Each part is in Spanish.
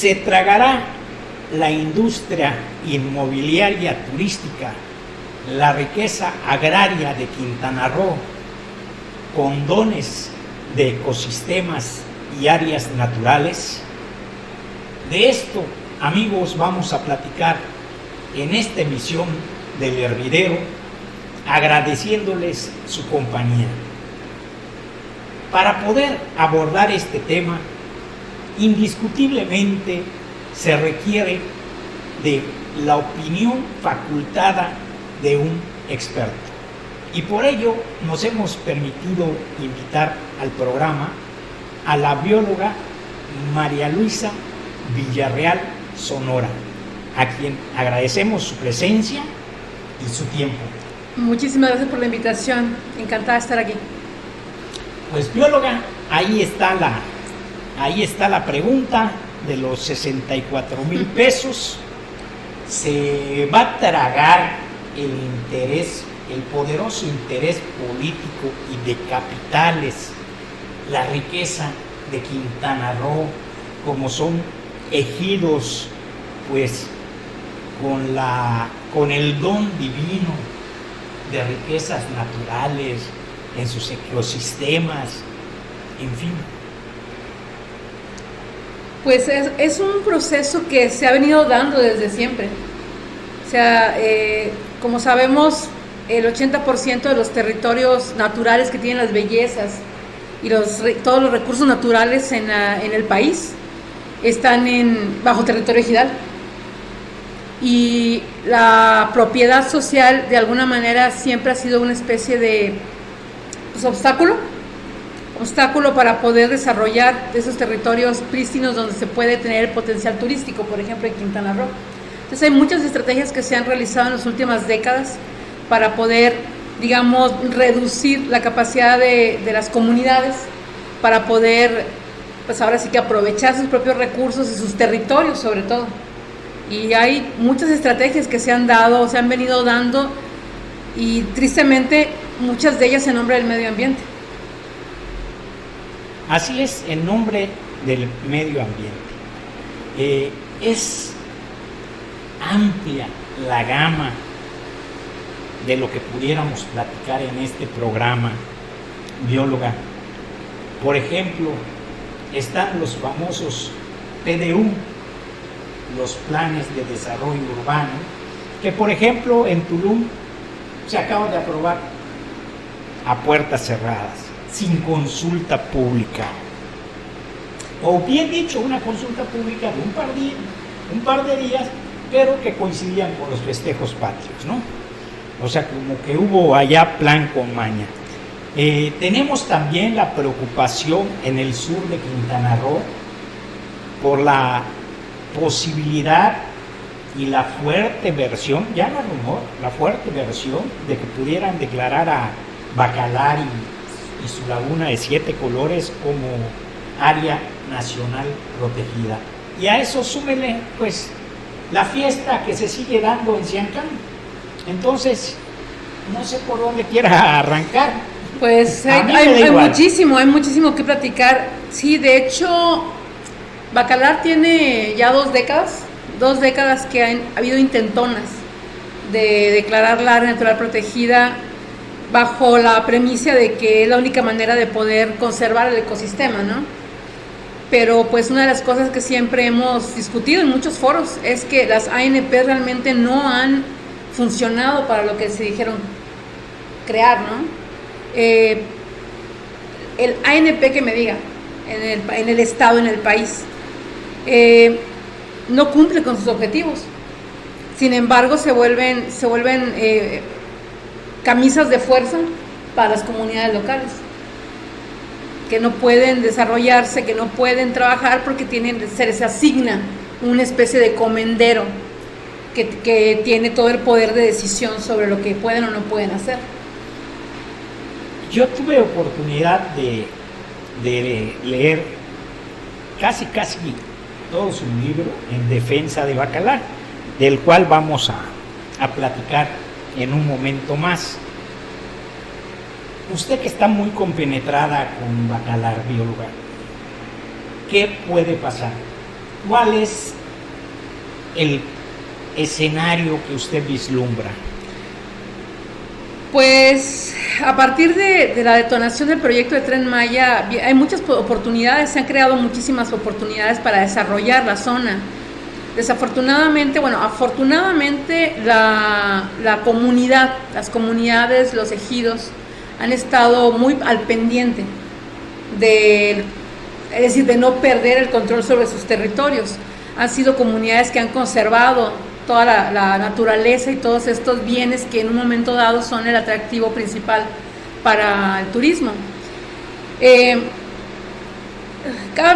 ¿Se tragará la industria inmobiliaria turística la riqueza agraria de Quintana Roo con dones de ecosistemas y áreas naturales? De esto, amigos, vamos a platicar en esta emisión del Hervidero, agradeciéndoles su compañía. Para poder abordar este tema, indiscutiblemente se requiere de la opinión facultada de un experto. Y por ello nos hemos permitido invitar al programa a la bióloga María Luisa Villarreal Sonora, a quien agradecemos su presencia y su tiempo. Muchísimas gracias por la invitación, encantada de estar aquí. Pues bióloga, ahí está la pregunta de los 64,000 pesos. ¿Se va a tragar el poderoso interés político y de capitales, la riqueza de Quintana Roo, como son ejidos, pues con el don divino de riquezas naturales en sus ecosistemas, en fin? Pues es un proceso que se ha venido dando desde siempre. O sea, como sabemos, el 80% de los territorios naturales que tienen las bellezas y todos los recursos naturales en el país están bajo territorio ejidal. Y la propiedad social, de alguna manera, siempre ha sido una especie de obstáculo para poder desarrollar esos territorios prístinos donde se puede tener el potencial turístico, por ejemplo, en Quintana Roo. Entonces hay muchas estrategias que se han realizado en las últimas décadas para poder, digamos, reducir la capacidad de las comunidades para poder, pues ahora sí que aprovechar sus propios recursos y sus territorios sobre todo. Y hay muchas estrategias que se han venido dando, y tristemente muchas de ellas en nombre del medio ambiente. Así es, en nombre del medio ambiente. Es amplia la gama de lo que pudiéramos platicar en este programa, bióloga. Por ejemplo, están los famosos PDU, los planes de desarrollo urbano, que por ejemplo en Tulum se acaba de aprobar a puertas cerradas, sin consulta pública, o bien dicho, una consulta pública de un par de días, pero que coincidían con los festejos patrios, ¿no? O sea, como que hubo allá plan con maña. Tenemos también la preocupación en el sur de Quintana Roo por la posibilidad y la fuerte versión, ya no rumor, la fuerte versión de que pudieran declarar a Bacalar y su laguna de 7 colores como área nacional protegida. Y a eso súmele, pues, la fiesta que se sigue dando en Siancán. Entonces, no sé por dónde quiera arrancar. Pues hay muchísimo que platicar. Sí, de hecho, Bacalar tiene ya 2 décadas que ha habido intentonas de declarar la área natural protegida bajo la premisa de que es la única manera de poder conservar el ecosistema, ¿no? Pero pues una de las cosas que siempre hemos discutido en muchos foros es que las ANP realmente no han funcionado para lo que se dijeron crear, ¿no? El ANP que me diga en el estado, en el país, no cumple con sus objetivos. Sin embargo, se vuelven camisas de fuerza para las comunidades locales, que no pueden desarrollarse, que no pueden trabajar porque se les asigna una especie de comendero que tiene todo el poder de decisión sobre lo que pueden o no pueden hacer. Yo tuve oportunidad de leer casi todo su libro en defensa de Bacalar, del cual vamos a platicar en un momento más. Usted que está muy compenetrada con Bacalar, bióloga, ¿qué puede pasar? ¿cuál es el escenario que usted vislumbra? Pues a partir de la detonación del proyecto de Tren Maya hay muchas oportunidades, se han creado muchísimas oportunidades para desarrollar la zona. Desafortunadamente, afortunadamente la comunidad, las comunidades, los ejidos han estado muy al pendiente es decir, de no perder el control sobre sus territorios. Han sido comunidades que han conservado toda la naturaleza y todos estos bienes que en un momento dado son el atractivo principal para el turismo.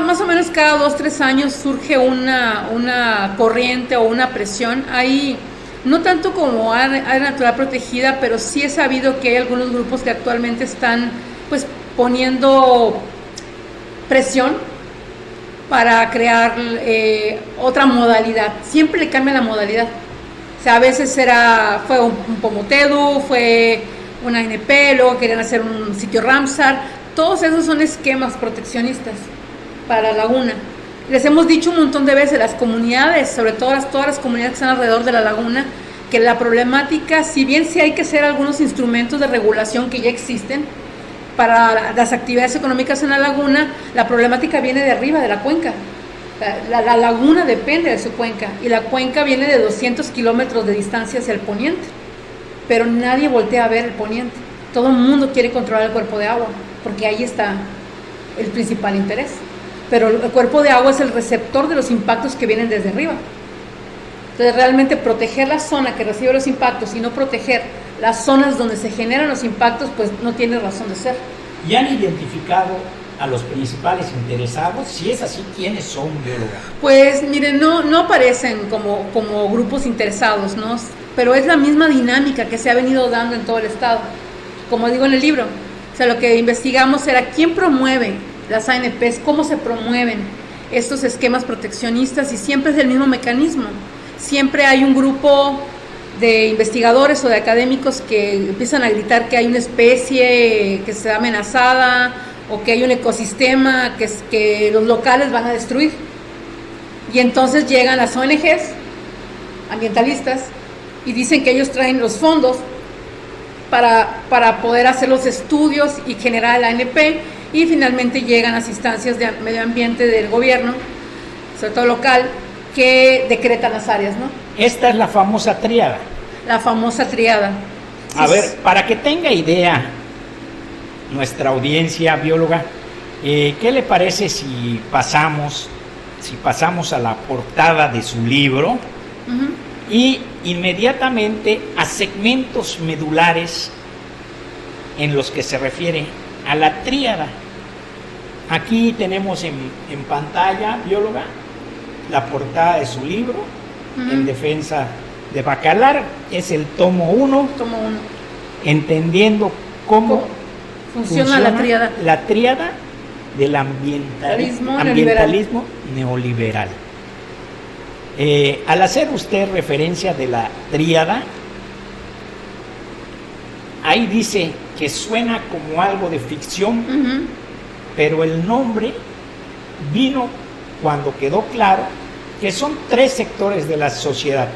Más o menos cada 2-3 años surge una corriente o una presión. Hay, no tanto como área natural protegida, pero sí he sabido que hay algunos grupos que actualmente están pues poniendo presión para crear otra modalidad. Siempre le cambia la modalidad. O sea, a veces fue un Pomotedu, fue una ANP, luego querían hacer un sitio Ramsar. Todos esos son esquemas proteccionistas para la laguna. Les hemos dicho un montón de veces, las comunidades, sobre todo todas las comunidades que están alrededor de la laguna, que la problemática, si bien sí hay que hacer algunos instrumentos de regulación que ya existen, para las actividades económicas en la laguna, la problemática viene de arriba, de la cuenca. La laguna depende de su cuenca y la cuenca viene de 200 kilómetros de distancia hacia el poniente, pero nadie voltea a ver el poniente. Todo el mundo quiere controlar el cuerpo de agua porque ahí está el principal interés, pero el cuerpo de agua es el receptor de los impactos que vienen desde arriba. Entonces realmente proteger la zona que recibe los impactos y no proteger las zonas donde se generan los impactos, pues no tiene razón de ser. ¿Y han identificado a los principales interesados? Si es así, ¿quiénes son, bióloga? Pues miren, no aparecen como grupos interesados, ¿no? Pero es la misma dinámica que se ha venido dando en todo el estado. Como digo en el libro, o sea, lo que investigamos era quién promueve las ANPs, cómo se promueven estos esquemas proteccionistas, y siempre es el mismo mecanismo. Siempre hay un grupo de investigadores o de académicos que empiezan a gritar que hay una especie que está amenazada o que hay un ecosistema que los locales van a destruir. Y entonces llegan las ONGs ambientalistas y dicen que ellos traen los fondos para poder hacer los estudios y generar la ANP, y finalmente llegan las instancias de medio ambiente del gobierno, sobre todo local, que decretan las áreas, ¿no? Esta es la famosa tríada. La famosa tríada. A ver, para que tenga idea nuestra audiencia bióloga, ¿qué le parece si pasamos a la portada de su libro? Uh-huh. Y inmediatamente a segmentos medulares en los que se refiere a la tríada? Aquí tenemos en pantalla, bióloga, la portada de su libro, uh-huh, En defensa de Bacalar. Es el tomo 1. Tomo 1. Entendiendo cómo funciona la tríada del ambientalismo neoliberal. Al hacer usted referencia de la tríada, ahí dice que suena como algo de ficción, uh-huh, pero el nombre vino cuando quedó claro que son 3 sectores de la sociedad,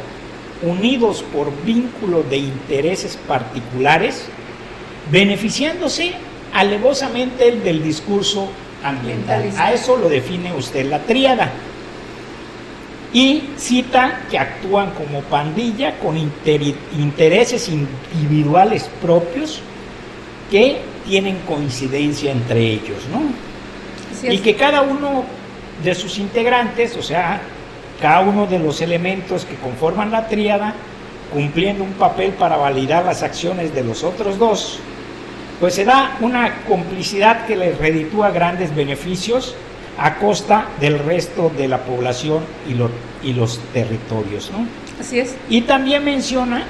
unidos por vínculos de intereses particulares, beneficiándose alevosamente del discurso ambiental. A eso lo define usted la tríada. Y cita que actúan como pandilla con intereses individuales propios que tienen coincidencia entre ellos, ¿no? Y que cada uno de sus integrantes, o sea, cada uno de los elementos que conforman la tríada, cumpliendo un papel para validar las acciones de los otros 2, pues se da una complicidad que les reditúa grandes beneficios a costa del resto de la población y los territorios, ¿no? Así es. Y también menciona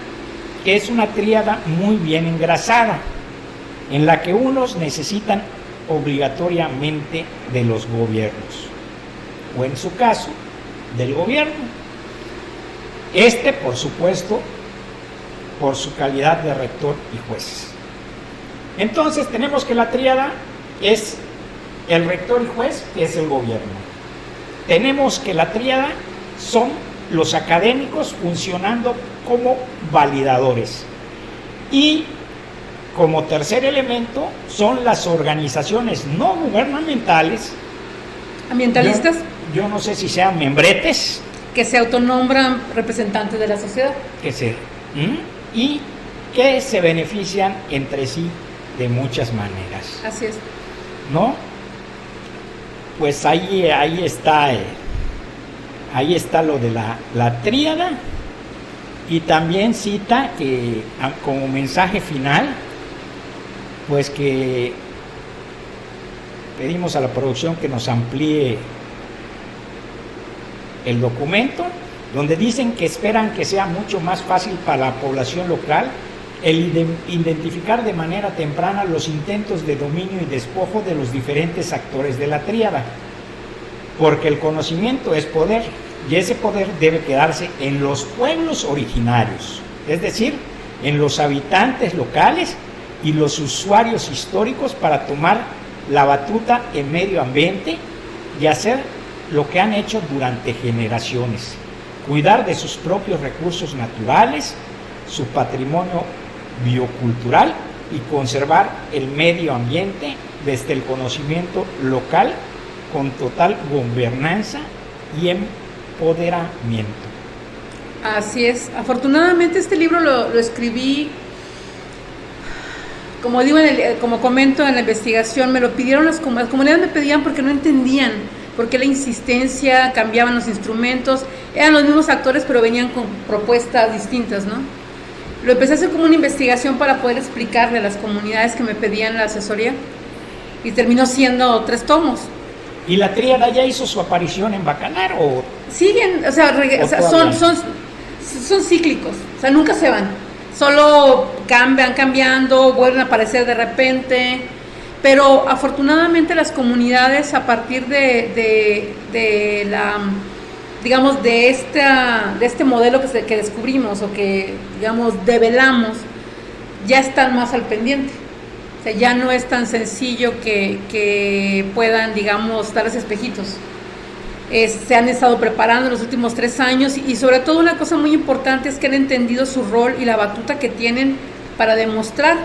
que es una tríada muy bien engrasada, en la que unos necesitan obligatoriamente de los gobiernos, o en su caso, del gobierno. Por supuesto, por su calidad de rector y juez. Entonces tenemos que la tríada es el rector y juez, que es el gobierno. tenemos que la tríada son los académicos funcionando como validadores. Y como tercer elemento son las organizaciones no gubernamentales, ambientalistas, yo no sé si sean membretes, que se autonombran representantes de la sociedad, y que se benefician entre sí de muchas maneras. Así es. ¿No? Pues ahí está lo de la tríada, y también cita que como mensaje final, pues que pedimos a la producción que nos amplíe el documento, donde dicen que esperan que sea mucho más fácil para la población local el identificar de manera temprana los intentos de dominio y despojo de los diferentes actores de la tríada, porque el conocimiento es poder, y ese poder debe quedarse en los pueblos originarios, es decir, en los habitantes locales y los usuarios históricos, para tomar la batuta en medio ambiente y hacer lo que han hecho durante generaciones: cuidar de sus propios recursos naturales, su patrimonio biocultural, y conservar el medio ambiente desde el conocimiento local, con total gobernanza y empoderamiento. Así es. Afortunadamente este libro lo escribí, como digo, como comento en la investigación, me lo pidieron las comunidades, me pedían porque no entendían por qué la insistencia, cambiaban los instrumentos, eran los mismos actores pero venían con propuestas distintas, ¿no? Lo empecé a hacer como una investigación para poder explicarle a las comunidades que me pedían la asesoría, y terminó siendo 3 tomos. ¿Y la tríada ya hizo su aparición en Bacalar o...? Siguen, o sea, son cíclicos, o sea, nunca se van, solo van cambiando, vuelven a aparecer de repente, pero afortunadamente las comunidades, a partir de la, digamos, de este modelo que descubrimos, o que, digamos, develamos, ya están más al pendiente. O sea, ya no es tan sencillo que puedan, digamos, darles espejitos. Se han estado preparando en los últimos 3 años, y sobre todo una cosa muy importante es que han entendido su rol y la batuta que tienen para demostrar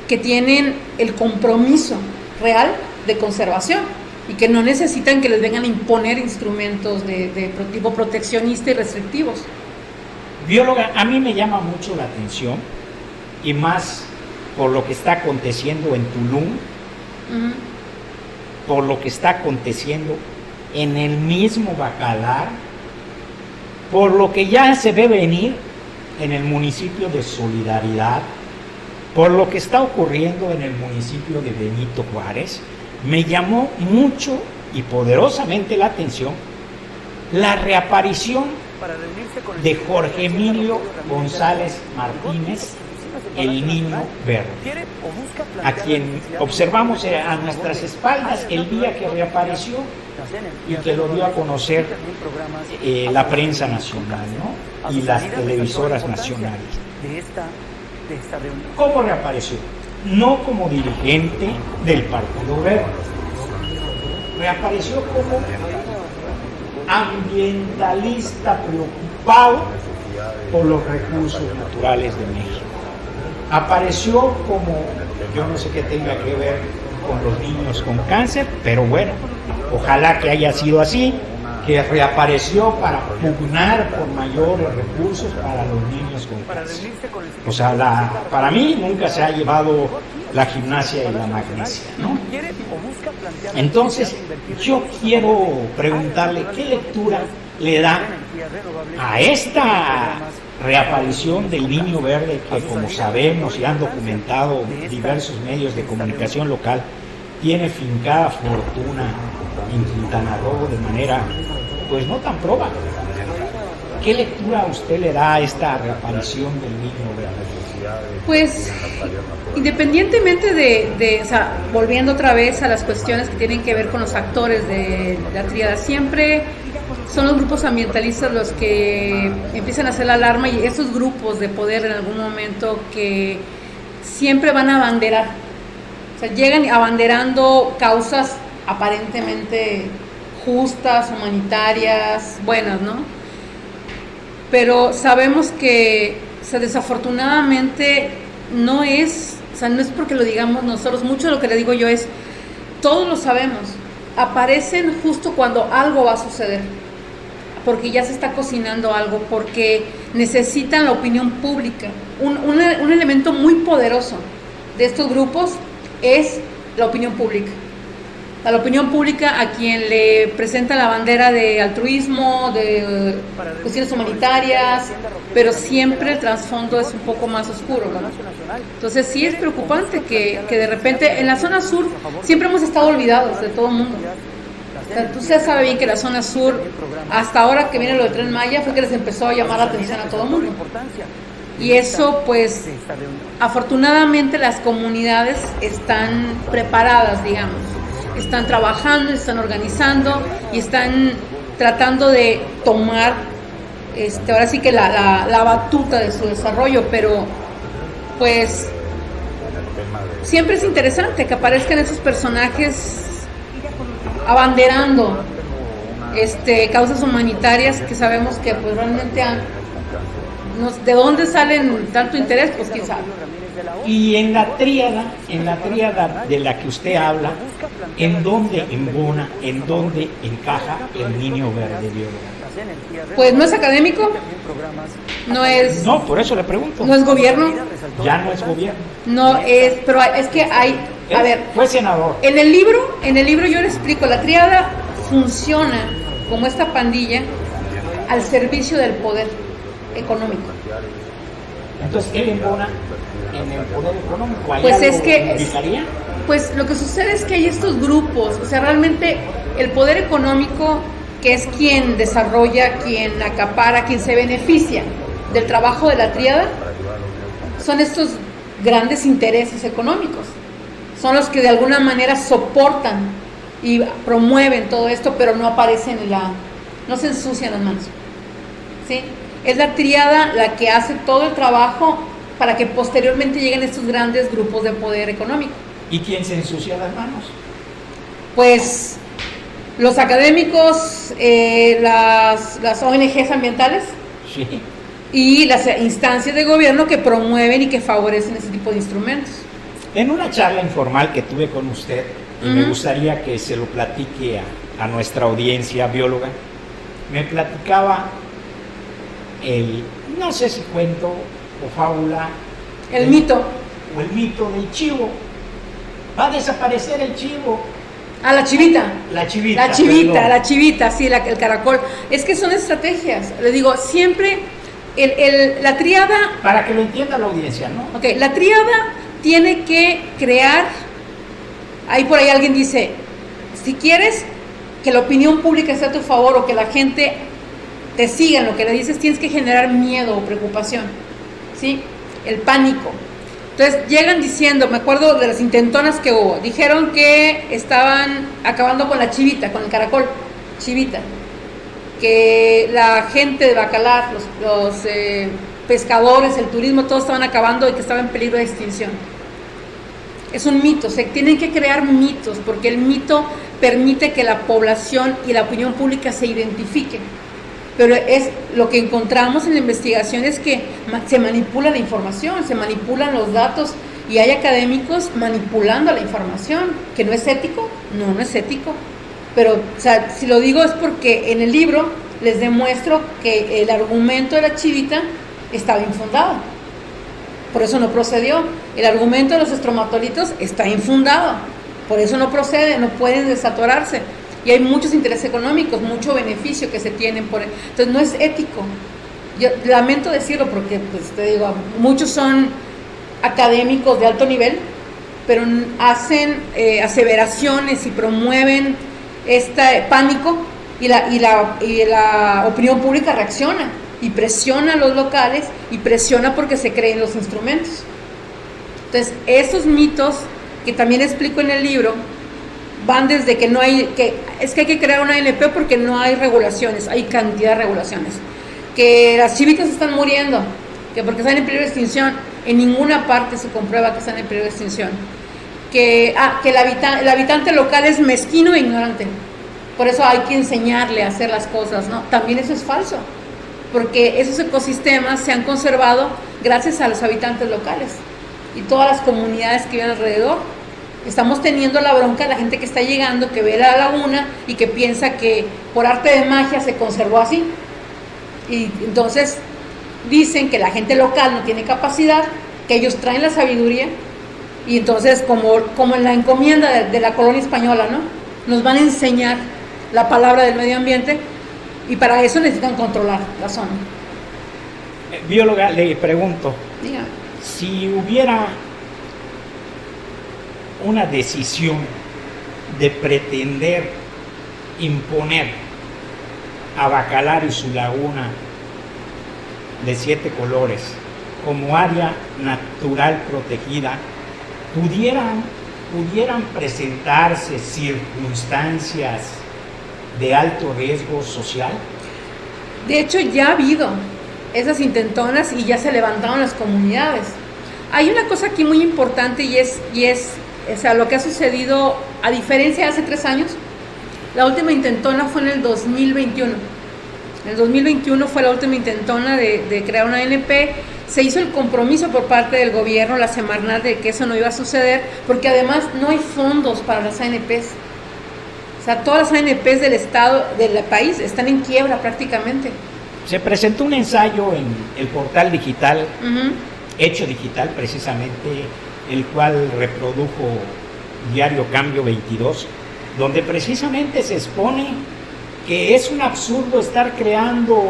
que tienen el compromiso real de conservación, y que no necesitan que les vengan a imponer instrumentos de tipo proteccionista y restrictivos. Bióloga, a mí me llama mucho la atención, y más por lo que está aconteciendo en Tulum, por lo que está aconteciendo en el mismo Bacalar, por lo que ya se ve venir en el municipio de Solidaridad, por lo que está ocurriendo en el municipio de Benito Juárez. Me llamó mucho y poderosamente la atención la reaparición de Jorge Emilio González Martínez, el Niño Verde, a quien observamos a nuestras espaldas el día que reapareció y que lo dio a conocer la prensa nacional, ¿no? Y las televisoras nacionales. ¿Cómo reapareció? No como dirigente del Partido Verde, reapareció como ambientalista preocupado por los recursos naturales de México. Apareció como, yo no sé qué tenga que ver con los niños con cáncer, pero bueno, ojalá que haya sido así, que reapareció para pugnar por mayores recursos para los niños con cáncer. O sea, para mí nunca se ha llevado la gimnasia y la magnesia, ¿no? Entonces, yo quiero preguntarle qué lectura le da a esta reaparición del Niño Verde, que, como sabemos y han documentado diversos medios de comunicación local, tiene fincada fortuna en Quintana Roo de manera, pues, no tan proba. ¿Qué lectura usted le da a esta reaparición del Niño Verde? Pues, independientemente o sea, volviendo otra vez a las cuestiones que tienen que ver con los actores de la tríada, siempre son los grupos ambientalistas los que empiezan a hacer la alarma, y esos grupos de poder en algún momento que siempre van a abanderar, o sea, llegan abanderando causas aparentemente justas, humanitarias, buenas, ¿no? Pero sabemos que, o sea, desafortunadamente no es, o sea, no es porque lo digamos nosotros, mucho de lo que le digo yo es, todos lo sabemos, aparecen justo cuando algo va a suceder, porque ya se está cocinando algo, porque necesitan la opinión pública. Un elemento muy poderoso de estos grupos es la opinión pública. A la opinión pública a quien le presenta la bandera de altruismo, de cuestiones humanitarias, pero siempre el trasfondo es un poco más oscuro, ¿no? Entonces sí es preocupante que de repente en la zona sur siempre hemos estado olvidados de todo el mundo. O sea, tú ya sabes bien que la zona sur, hasta ahora que viene lo del Tren Maya, fue que les empezó a llamar la atención a todo el mundo. Y eso, pues, afortunadamente las comunidades están preparadas, digamos. Están trabajando, están organizando y están tratando de tomar, ahora sí que la batuta de su desarrollo, pero, pues, siempre es interesante que aparezcan esos personajes abanderando causas humanitarias que sabemos que pues realmente de dónde salen tanto interés, pues quién sabe. Y en la tríada de la que usted habla, ¿en dónde embona, en dónde encaja el niño verde biólogo? Pues no es académico, no es... No, por eso le pregunto. No es gobierno. Ya no es gobierno. No es, pero es que hay... A ver, fue senador. En el libro yo le explico, la tríada funciona como esta pandilla al servicio del poder económico. Entonces, él embona en el poder económico. Pues es que... ¿Indicaría? Pues lo que sucede es que hay estos grupos, o sea, realmente el poder económico, que es quien desarrolla, quien acapara, quien se beneficia del trabajo de la tríada, son estos grandes intereses económicos. Son los que de alguna manera soportan y promueven todo esto, pero no aparecen no se ensucian las manos. ¿Sí? Es la tríada la que hace todo el trabajo para que posteriormente lleguen estos grandes grupos de poder económico. ¿Y quién se ensucia las manos? Pues los académicos, las ONGs ambientales, sí, y las instancias de gobierno que promueven y que favorecen ese tipo de instrumentos. En una charla informal que tuve con usted, y me gustaría que se lo platique a nuestra audiencia bióloga, me platicaba no sé si cuento o fábula, el mito del chivo. Va a desaparecer el chivo. Ah, la chivita. La chivita, sí, el caracol. Es que son estrategias. Le digo, siempre la tríada... Para que lo entienda la audiencia, ¿no? Ok, la tríada tiene que crear... Ahí por ahí alguien dice, si quieres que la opinión pública esté a tu favor o que la gente te siga en lo que le dices, tienes que generar miedo o preocupación, ¿sí? El pánico. Entonces llegan diciendo, me acuerdo de las intentonas que hubo, dijeron que estaban acabando con la chivita, con el caracol, chivita, que la gente de Bacalar, los pescadores, el turismo, todos estaban acabando y que estaba en peligro de extinción. Es un mito, se tienen que crear mitos, porque el mito permite que la población y la opinión pública se identifiquen. Pero es lo que encontramos en la investigación es que se manipula la información, se manipulan los datos y hay académicos manipulando la información, que no es ético, no es ético. Pero, o sea, si lo digo es porque en el libro les demuestro que el argumento de la chivita estaba infundado. Por eso no procedió. El argumento de los estromatolitos está infundado. Por eso no procede, no pueden desatorarse. Y hay muchos intereses económicos, mucho beneficio que se tienen por... Entonces no es ético. Yo lamento decirlo porque, pues te digo, muchos son académicos de alto nivel, pero hacen aseveraciones y promueven este pánico y la opinión pública reacciona y presiona a los locales y presiona porque se creen los instrumentos. Entonces, esos mitos que también explico en el libro van desde que hay que crear una ANP porque no hay regulaciones, hay cantidad de regulaciones. Que las chivitas están muriendo, que porque están en peligro de extinción, en ninguna parte se comprueba que están en peligro de extinción. Que el habitante local es mezquino e ignorante. Por eso hay que enseñarle a hacer las cosas, ¿no? También eso es falso, porque esos ecosistemas se han conservado gracias a los habitantes locales y todas las comunidades que viven alrededor. Estamos teniendo la bronca de la gente que está llegando, que ve la laguna y que piensa que por arte de magia se conservó así. Y entonces dicen que la gente local no tiene capacidad, que ellos traen la sabiduría, y entonces como en la encomienda de la colonia española, ¿no? Nos van a enseñar la palabra del medio ambiente, y para eso necesitan controlar la zona. Bióloga, le pregunto, Dígame. si hubiera una decisión de pretender imponer a Bacalar y su laguna de 7 colores como área natural protegida, pudieran presentarse circunstancias de alto riesgo social. De hecho, ya ha habido esas intentonas y ya se levantaron las comunidades. Hay una cosa aquí muy importante y es o sea, lo que ha sucedido, a diferencia de hace 3 años, la última intentona fue en el 2021. En el 2021 fue la última intentona de crear una ANP. Se hizo el compromiso por parte del gobierno, la Semarnat, de que eso no iba a suceder, porque además no hay fondos para las ANPs. O sea, todas las ANPs del estado, del país, están en quiebra prácticamente. Se presentó un ensayo en el portal digital, Uh-huh. Hecho Digital precisamente, el cual reprodujo Diario Cambio 22, donde precisamente se expone que es un absurdo estar creando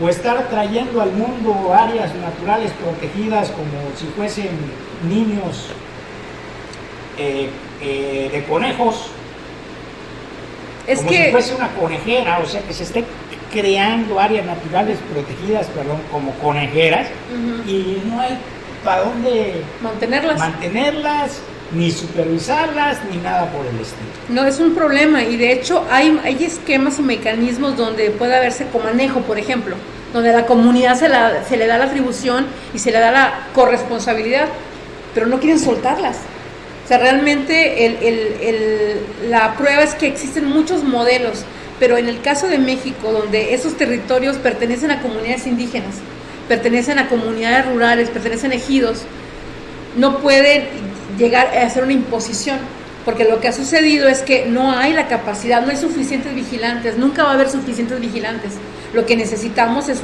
o estar trayendo al mundo áreas naturales protegidas como si fuesen niños de conejos, Es como que si fuese una conejera, o sea, que se esté creando áreas naturales protegidas, como conejeras, uh-huh, y no hay para dónde mantenerlas, ni supervisarlas, ni nada por el estilo. no es un problema, y de hecho hay esquemas y mecanismos donde puede haberse comanejo, por ejemplo, donde a la comunidad se le da la atribución y se le da la corresponsabilidad, pero no quieren soltarlas. O sea, realmente la prueba es que existen muchos modelos, pero en el caso de México, donde esos territorios pertenecen a comunidades indígenas, pertenecen a comunidades rurales, pertenecen a ejidos, no pueden llegar a hacer una imposición, porque lo que ha sucedido es que no hay la capacidad, no hay suficientes vigilantes, nunca va a haber suficientes vigilantes. Lo que necesitamos es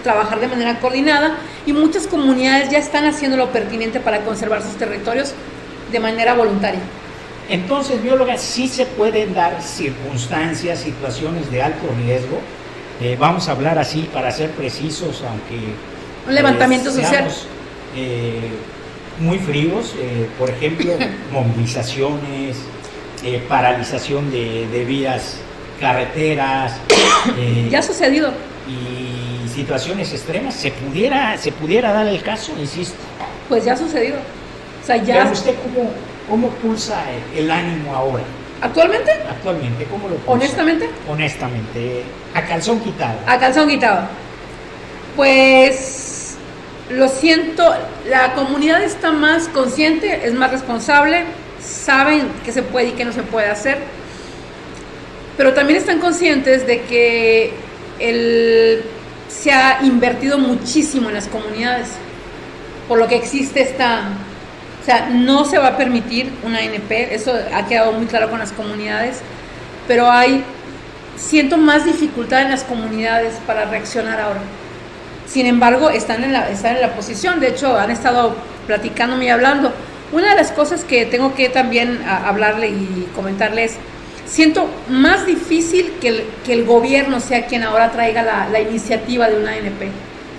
trabajar de manera coordinada, y muchas comunidades ya están haciendo lo pertinente para conservar sus territorios de manera voluntaria. Entonces, bióloga, sí se pueden dar circunstancias, situaciones de alto riesgo. Vamos a hablar así para ser precisos, aunque un levantamiento social muy fríos, por ejemplo, movilizaciones, paralización de vías, carreteras, ya ha sucedido, y situaciones extremas. Se pudiera dar el caso, insisto. Pues ya ha sucedido. O sea, ya. Pero usted, ¿cómo pulsa el ánimo ahora? ¿Actualmente? Actualmente, ¿cómo lo pulsa? Honestamente, a calzón quitado. A calzón quitado. Pues lo siento, la comunidad está más consciente, es más responsable, saben qué se puede y qué no se puede hacer, pero también están conscientes de que se ha invertido muchísimo en las comunidades, por lo que existe o sea, no se va a permitir una ANP, eso ha quedado muy claro con las comunidades, pero siento más dificultad en las comunidades para reaccionar ahora. Sin embargo, están en la posición, de hecho han estado platicándome y hablando. Una de las cosas que tengo que también hablarle y comentarles, siento más difícil que el gobierno sea quien ahora traiga la iniciativa de una ANP,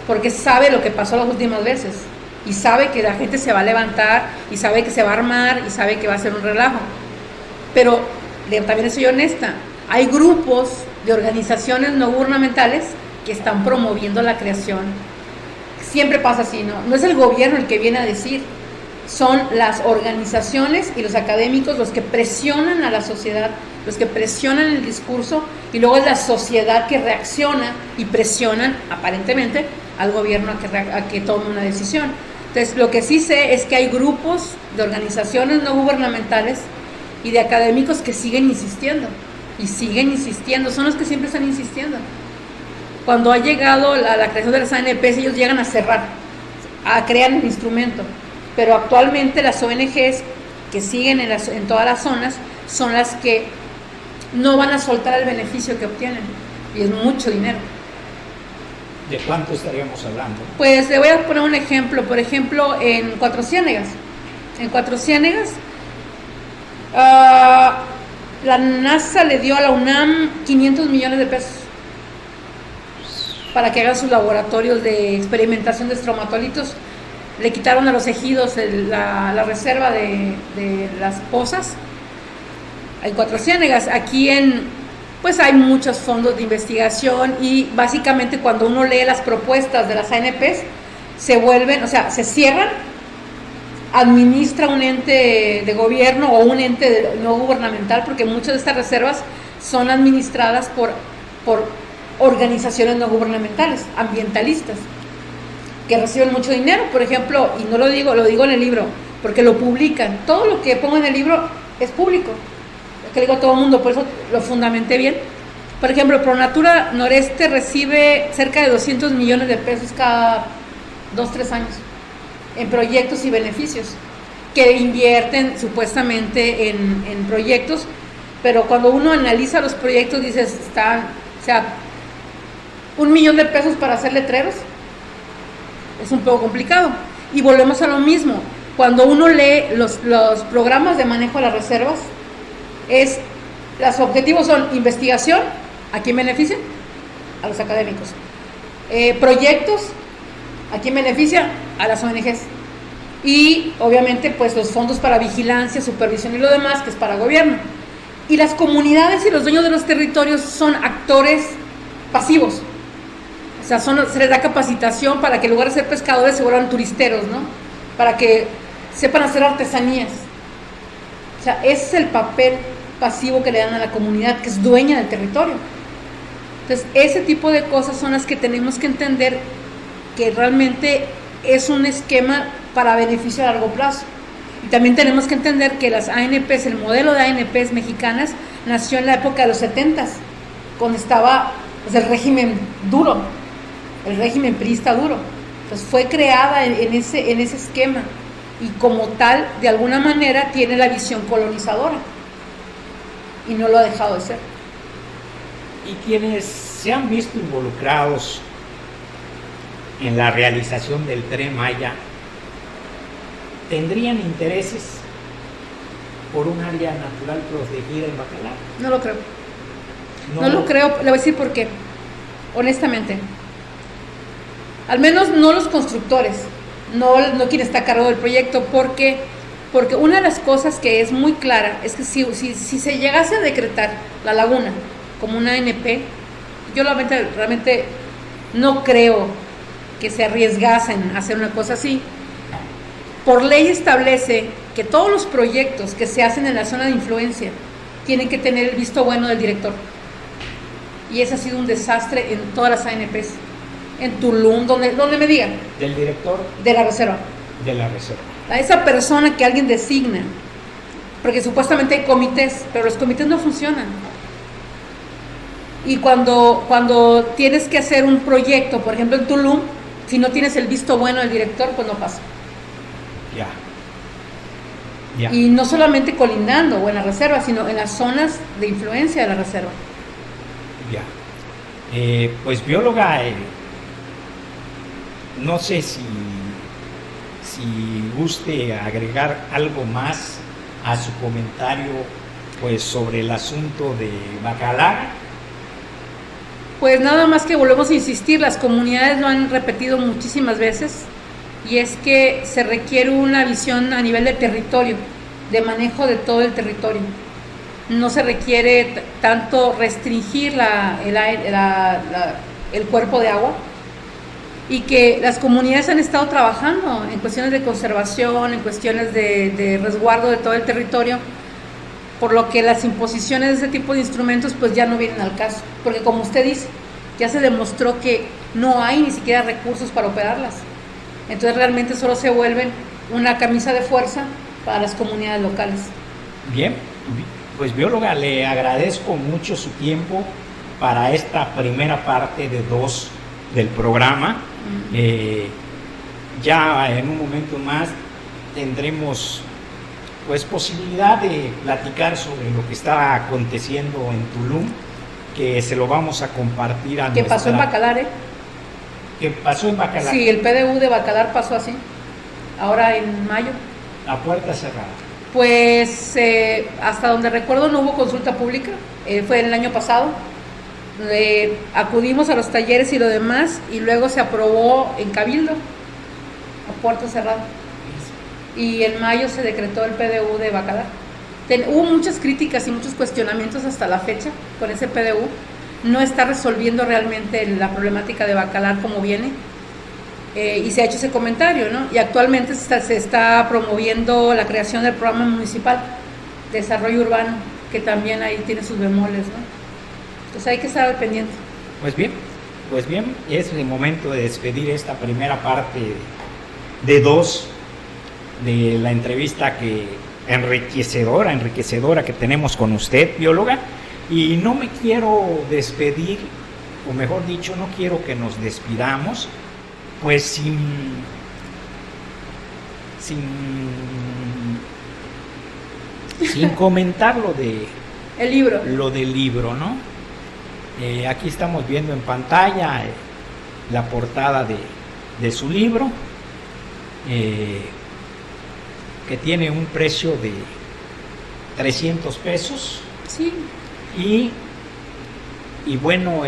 porque sabe lo que pasó las últimas veces, y sabe que la gente se va a levantar, y sabe que se va a armar, y sabe que va a ser un relajo. Pero también soy honesta, hay grupos de organizaciones no gubernamentales que están promoviendo la creación. Siempre pasa así, no es el gobierno el que viene a decir, son las organizaciones y los académicos los que presionan a la sociedad, los que presionan el discurso, y luego es la sociedad que reacciona y presionan aparentemente al gobierno a que tome una decisión. Entonces, lo que sí sé es que hay grupos de organizaciones no gubernamentales y de académicos que siguen insistiendo. y siguen insistiendo, son los que siempre están insistiendo. Cuando ha llegado la creación de las ANPs, ellos llegan a cerrar, a crear un instrumento, pero actualmente las ONGs que siguen en todas las zonas son las que no van a soltar el beneficio que obtienen, y es mucho dinero. ¿De cuánto estaríamos hablando? Pues le voy a poner un ejemplo. Por ejemplo, en Cuatro Ciénegas. En Cuatro Ciénegas, la NASA le dio a la UNAM 500 millones de pesos para que hagan sus laboratorios de experimentación de estromatolitos. Le quitaron a los ejidos la reserva de las pozas en Cuatro Ciénegas. Aquí pues hay muchos fondos de investigación, y básicamente cuando uno lee las propuestas de las ANPs, se cierran, administra un ente de gobierno o un ente no gubernamental, porque muchas de estas reservas son administradas por organizaciones no gubernamentales, ambientalistas, que reciben mucho dinero. Por ejemplo, y no lo digo en el libro, porque lo publican, todo lo que pongo en el libro es público, que le digo a todo el mundo, por eso lo fundamenté bien. Por ejemplo, ProNatura Noreste recibe cerca de 200 millones de pesos cada 2-3 años en proyectos y beneficios, que invierten supuestamente en proyectos, pero cuando uno analiza los proyectos dices, $1 millón de pesos para hacer letreros, es un poco complicado. Y volvemos a lo mismo, cuando uno lee los programas de manejo de las reservas, los objetivos son investigación, ¿a quién beneficia? A los académicos. Proyectos, ¿a quién beneficia? A las ONGs. Y obviamente pues los fondos para vigilancia, supervisión y lo demás, que es para gobierno. Y las comunidades y los dueños de los territorios son actores pasivos. O sea, se les da capacitación para que en lugar de ser pescadores se vuelvan turisteros, ¿no? Para que sepan hacer artesanías. O sea, ese es el papel pasivo que le dan a la comunidad, que es dueña del territorio. Entonces, ese tipo de cosas son las que tenemos que entender, que realmente es un esquema para beneficio a largo plazo. Y también tenemos que entender que las ANPs, el modelo de ANPs mexicanas, nació en la época de los 70s, cuando estaba pues, el régimen duro, el régimen priista duro. Entonces, fue creada en ese esquema, y como tal, de alguna manera, tiene la visión colonizadora, y no lo ha dejado de ser. Y quienes se han visto involucrados en la realización del Tren Maya, ¿tendrían intereses por un área natural protegida en Bacalar? No lo creo. No lo creo, le voy a decir por qué. Honestamente, al menos no los constructores, no quien está a cargo del proyecto, porque una de las cosas que es muy clara es que si se llegase a decretar la laguna como una ANP, yo realmente no creo que se arriesgasen a hacer una cosa así. Por ley establece que todos los proyectos que se hacen en la zona de influencia tienen que tener el visto bueno del director, y ese ha sido un desastre en todas las ANPs. En Tulum, donde me digan. ¿Del director? De la reserva. De la reserva. A esa persona que alguien designa, porque supuestamente hay comités, pero los comités no funcionan. Y cuando tienes que hacer un proyecto, por ejemplo en Tulum, si no tienes el visto bueno del director, pues no pasa. Ya. Y no solamente colindando o en la reserva, sino en las zonas de influencia de la reserva. Ya. Pues bióloga, no sé si guste agregar algo más a su comentario pues sobre el asunto de Bacalar. Pues nada más que volvemos a insistir, las comunidades lo han repetido muchísimas veces, y es que se requiere una visión a nivel de territorio, de manejo de todo el territorio. No se requiere tanto restringir el cuerpo de agua, y que las comunidades han estado trabajando en cuestiones de conservación, en cuestiones de resguardo de todo el territorio, por lo que las imposiciones de ese tipo de instrumentos pues ya no vienen al caso, porque como usted dice, ya se demostró que no hay ni siquiera recursos para operarlas. Entonces realmente solo se vuelven una camisa de fuerza para las comunidades locales. Bien, Pues bióloga, le agradezco mucho su tiempo para esta primera parte de 2 del programa. Ya en un momento más tendremos pues posibilidad de platicar sobre lo que está aconteciendo en Tulum, que se lo vamos a compartir a Que pasó en Bacalar, Que pasó en Bacalar. Sí, el PDU de Bacalar pasó así, ahora en mayo. A puerta cerrada. Pues hasta donde recuerdo no hubo consulta pública, fue el año pasado. Acudimos a los talleres y lo demás, y luego se aprobó en Cabildo, a puerta cerrada. Y en mayo se decretó el PDU de Bacalar. Hubo muchas críticas y muchos cuestionamientos hasta la fecha con ese PDU. No está resolviendo realmente la problemática de Bacalar como viene. Y se ha hecho ese comentario, ¿no? Y actualmente se está promoviendo la creación del programa municipal de desarrollo urbano, que también ahí tiene sus bemoles, ¿no? Entonces hay que estar al pendiente. Pues bien, es el momento de despedir esta primera parte de 2 de la entrevista enriquecedora que tenemos con usted, bióloga, y no me quiero despedir, o mejor dicho, no quiero que nos despidamos pues sin comentar lo del libro, ¿no? Aquí estamos viendo en pantalla la portada de su libro, que tiene un precio de 300 pesos. Sí. Y bueno,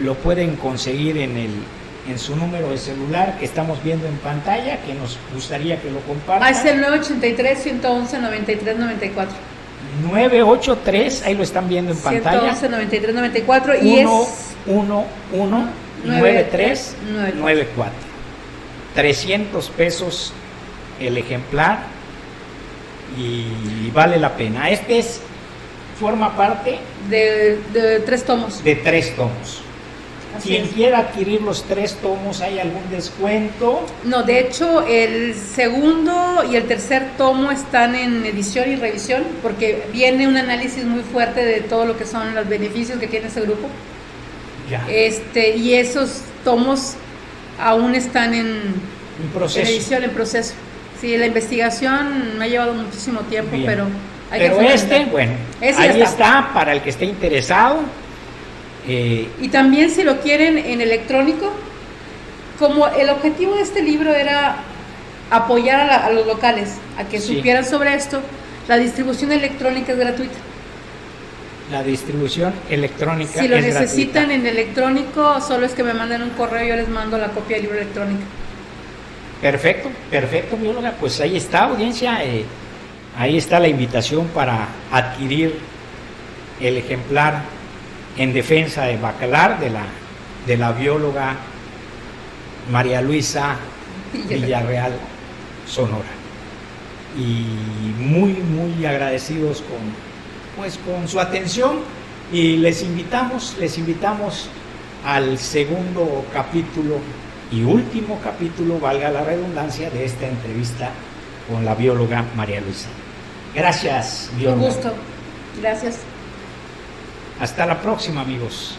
lo pueden conseguir en su número de celular que estamos viendo en pantalla, que nos gustaría que lo compartan. Es el 983-111-9394. 983, ahí lo están viendo en pantalla. 111-9394 y 9394. 300 pesos el ejemplar y vale la pena. Forma parte de 3 tomos. De 3 tomos. Quien quiera adquirir los 3 tomos, ¿hay algún descuento? No, de hecho, el segundo y el tercer tomo están en edición y revisión, porque viene un análisis muy fuerte de todo lo que son los beneficios que tiene ese grupo. Ya. Y esos tomos aún están en edición, en proceso. Sí, la investigación me ha llevado muchísimo tiempo, bien, pero bueno, ahí está para el que esté interesado. Y también si lo quieren en electrónico, como el objetivo de este libro era apoyar a los locales, a que supieran sobre esto, la distribución electrónica es gratuita. La distribución electrónica si lo es necesitan gratuita. En electrónico, solo es que me manden un correo y yo les mando la copia del libro electrónico. Perfecto, bióloga, pues ahí está, audiencia, ahí está la invitación para adquirir el ejemplar en defensa de Bacalar de la bióloga María Luisa Villarreal Sonora. Y muy agradecidos con su atención, y les invitamos al segundo capítulo y último capítulo, valga la redundancia, de esta entrevista con la bióloga María Luisa. Gracias, bióloga. Un gusto. Gracias. Hasta la próxima, amigos.